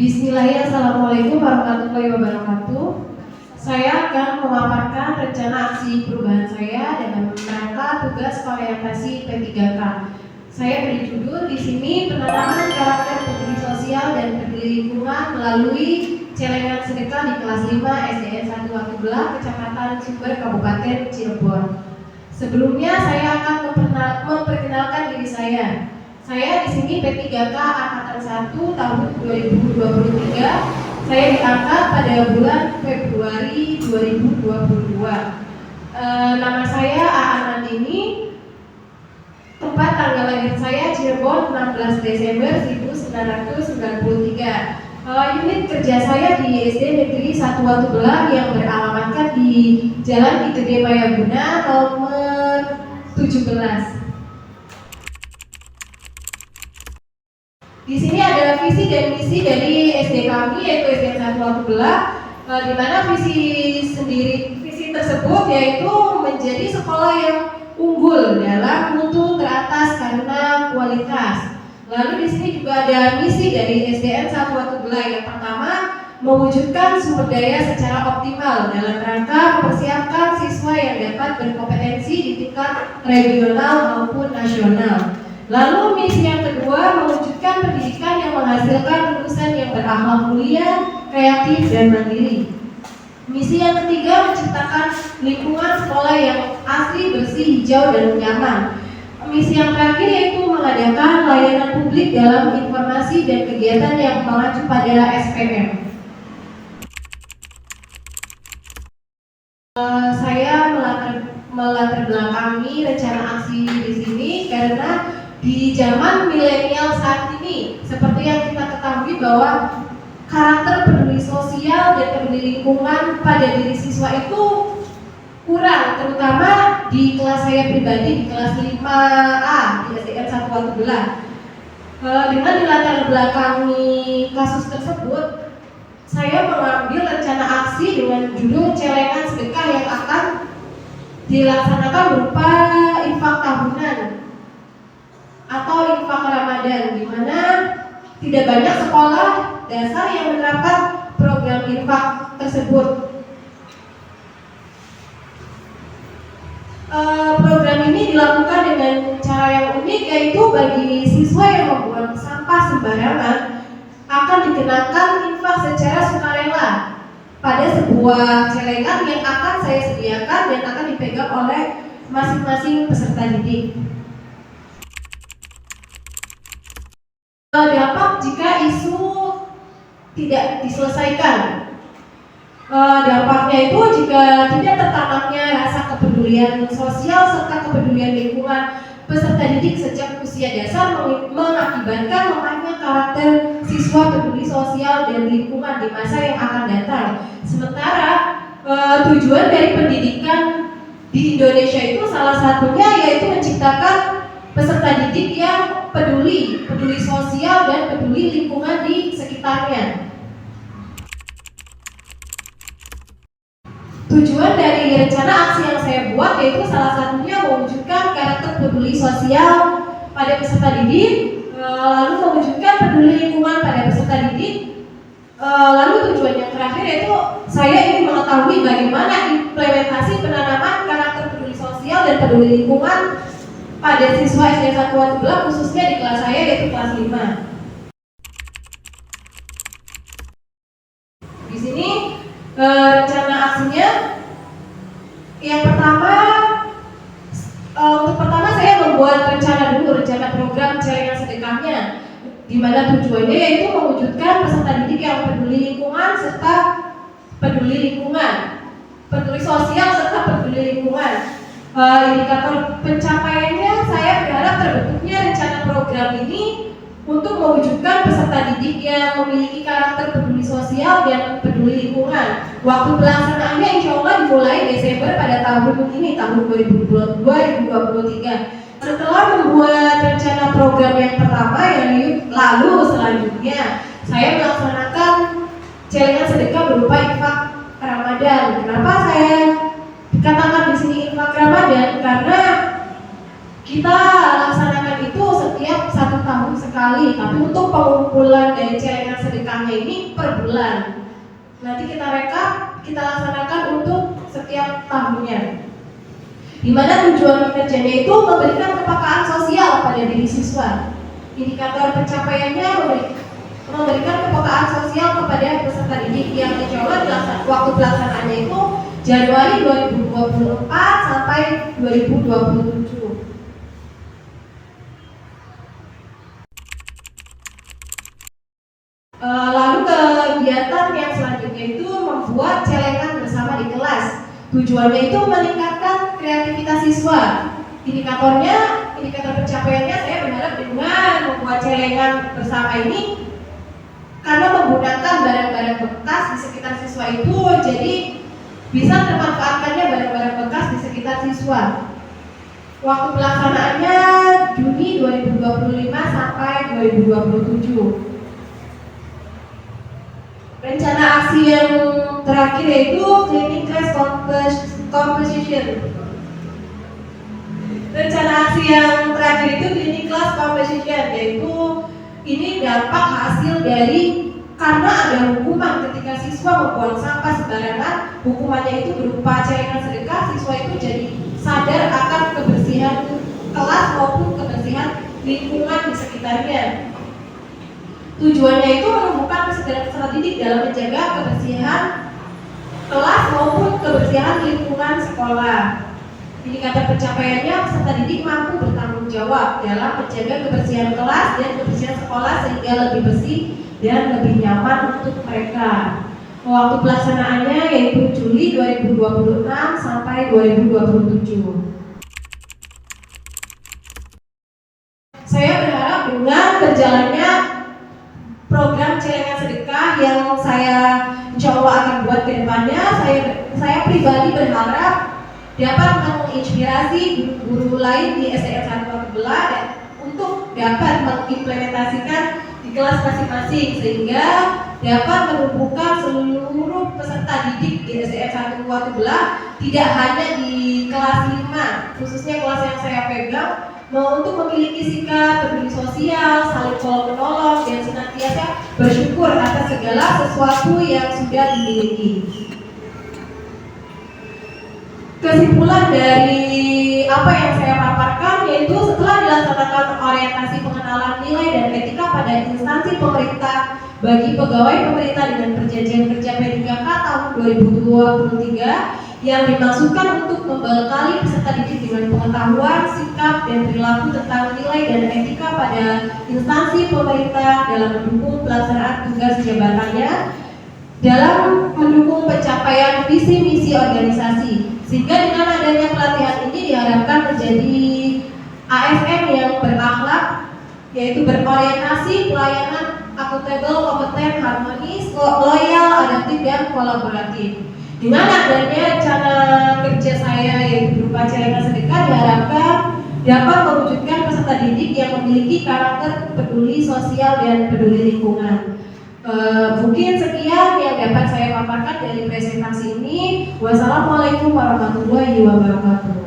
Bismillahirrahmanirrahim. Assalamualaikum warahmatullahi wabarakatuh. Saya akan memaparkan rencana aksi perubahan saya dalam rangka tugas orientasi P3K. Saya beri judul di sini penanaman karakter peduli sosial dan peduli lingkungan melalui celengan sedekah di kelas 5 SDN 1 Watubelah, Kecamatan Sumber, Kabupaten Cirebon. Sebelumnya saya akan memperkenalkan diri saya. Saya di sini P3K angkatan 1 tahun 2023. Saya diangkat pada bulan Februari 2022. Nama saya Aan Andini. Tempat tanggal lahir saya Cirebon 16 Desember 1993. Unit kerja saya di SD Negeri 1 Watubelah yang beralamatkan di Jalan Ki Gede Mayaguna nomor 17. Di sini ada visi dan misi dari SD kami, yaitu SD 1 Watubelah, di mana visi tersebut yaitu menjadi sekolah yang unggul dalam mutu teratas karena kualitas. Lalu di sini juga ada misi dari SDN 1 Watubelah. Yang pertama, mewujudkan sumber daya secara optimal dalam rangka mempersiapkan siswa yang dapat berkompetensi di tingkat regional maupun nasional. Lalu misi yang kedua, mewujudkan pendidikan yang menghasilkan lulusan yang berakhlak mulia, kreatif, dan mandiri. Misi yang ketiga, menciptakan lingkungan sekolah yang asri, bersih, hijau, dan nyaman. Misi yang terakhir yaitu mengadakan layanan publik dalam informasi dan kegiatan yang mengacu pada SPM. Saya melatar belakangi rencana aksi di sini karena di zaman milenial saat ini, seperti yang kita ketahui bahwa karakter peduli sosial dan peduli lingkungan pada diri siswa itu kurang, terutama di kelas saya pribadi di kelas 5A di SDN 1 Watubelah. Dengan dilatar belakangi kasus tersebut, saya mengambil rencana aksi dengan judul celengan sedekah yang akan dilaksanakan berupa infak tahunan atau infak Ramadan, di mana tidak banyak sekolah dasar yang menerapkan program infak tersebut. Program ini dilakukan dengan cara yang unik, yaitu bagi siswa yang membuang sampah sembarangan akan dikenakan infak secara sukarela pada sebuah celengan yang akan saya sediakan dan akan dipegang oleh masing-masing peserta didik. Dampak jika isu tidak diselesaikan. Dampaknya itu jika tidak tertanamnya rasa kepedulian sosial serta kepedulian lingkungan peserta didik sejak usia dasar mengakibatkan lemahnya karakter siswa peduli sosial dan lingkungan di masa yang akan datang. Sementara tujuan dari pendidikan di Indonesia itu salah satunya yaitu menciptakan peserta didik yang peduli sosial dan peduli lingkungan di sekitarnya. Tujuan dari rencana aksi yang saya buat yaitu salah satunya mewujudkan karakter peduli sosial pada peserta didik, lalu mewujudkan peduli lingkungan pada peserta didik, lalu tujuan yang terakhir yaitu saya ingin mengetahui bagaimana implementasi penanaman karakter peduli sosial dan peduli lingkungan pada siswa SD 1 Watubelah, khususnya di kelas saya yaitu kelas 5. Di sini rencana aksinya yang pertama, untuk pertama saya membuat rencana program celengan sedekahnya, di mana tujuannya yaitu mewujudkan peserta didik yang peduli lingkungan serta peduli sosial serta peduli lingkungan. Indikator pencapaiannya saya berharap terbentuknya rencana program ini untuk mewujudkan peserta didik yang memiliki karakter peduli sosial dan peduli lingkungan. Waktu pelaksanaannya insya Allah dimulai Desember pada tahun ini, tahun 2023. Setelah membuat rencana program yang pertama, lalu selanjutnya saya melaksanakan celengan sedekah berupa infak Ramadan. Kenapa saya katakan di sini infak Ramadan? Karena kita laksanakan itu setiap 1 tahun sekali, tapi untuk pengumpulan dari celengan sedekahnya ini per bulan. Nanti kita rekap, kita laksanakan untuk setiap tahunnya. Di mana tujuan kinerjanya itu memberikan kepekaan sosial pada diri siswa. Indikator pencapaiannya memberikan kepekaan sosial kepada peserta didik yang insya Allah waktu pelaksanaannya itu Januari 2024 sampai 2027. Lalu kegiatan yang selanjutnya itu membuat celengan bersama di kelas. Tujuannya itu meningkatkan kreativitas siswa. Indikator pencapaiannya saya berharap dengan membuat celengan bersama ini karena menggunakan barang-barang bekas di sekitar siswa itu, jadi bisa termanfaatkannya barang-barang bekas di sekitar siswa. Waktu pelaksanaannya Juni 2025 sampai 2027. Rencana aksi yang terakhir yaitu cleaning class composition. Rencana aksi yang terakhir itu cleaning class composition, yaitu ini dampak hasil dari karena ada hukuman ketika siswa membuang sampah sembarangan. Hukumannya itu berupa celengan sedekah. Siswa itu jadi sadar akan kebersihan kelas maupun kebersihan lingkungan di sekitarnya. Tujuannya itu menumbuhkan kesadaran peserta didik dalam menjaga kebersihan kelas maupun kebersihan lingkungan sekolah. Indikator pencapaiannya peserta didik mampu bertanggung jawab dalam menjaga kebersihan kelas dan kebersihan sekolah sehingga lebih bersih dan lebih nyaman untuk mereka. Waktu pelaksanaannya yaitu Juli 2026 sampai 2027. Saya berharap dengan berjalannya program celengan sedekah yang saya insya Allah akan buat ke depannya, saya pribadi berharap dapat menginspirasi guru-guru lain di SDN 1 Watebelah untuk dapat mengimplementasikan di kelas masing-masing sehingga dapat menumbuhkan seluruh peserta didik di SDN 1 Watebelah tidak hanya di kelas 5, khususnya kelas yang saya pegang, untuk memiliki sikap peduli sosial, saling tolong menolong, dan senantiasa bersyukur atas segala sesuatu yang sudah dimiliki. Kesimpulan dari apa yang saya paparkan yaitu setelah dilaksanakan orientasi pengenalan nilai dan etika pada instansi pemerintah bagi pegawai pemerintah dengan perjanjian kerja P3K tahun 2023 yang dimaksudkan untuk membekali peserta didik dengan pengetahuan, sikap, dan perilaku tentang nilai dan etika pada instansi pemerintah dalam mendukung pelaksanaan tugas jabatannya, dalam mendukung pencapaian visi misi organisasi, sehingga dengan adanya pelatihan ini diharapkan menjadi ASN yang berakhlak, yaitu berorientasi, pelayanan, akuntabel, kompeten, harmonis, loyal, adaptif, dan kolaboratif. Dengan adanya cara kerja saya yaitu berupa celengan sedekah diharapkan dapat mewujudkan peserta didik yang memiliki karakter peduli sosial dan peduli lingkungan. Mungkin sekian yang dapat saya paparkan dari presentasi ini. Wassalamualaikum warahmatullahi wabarakatuh.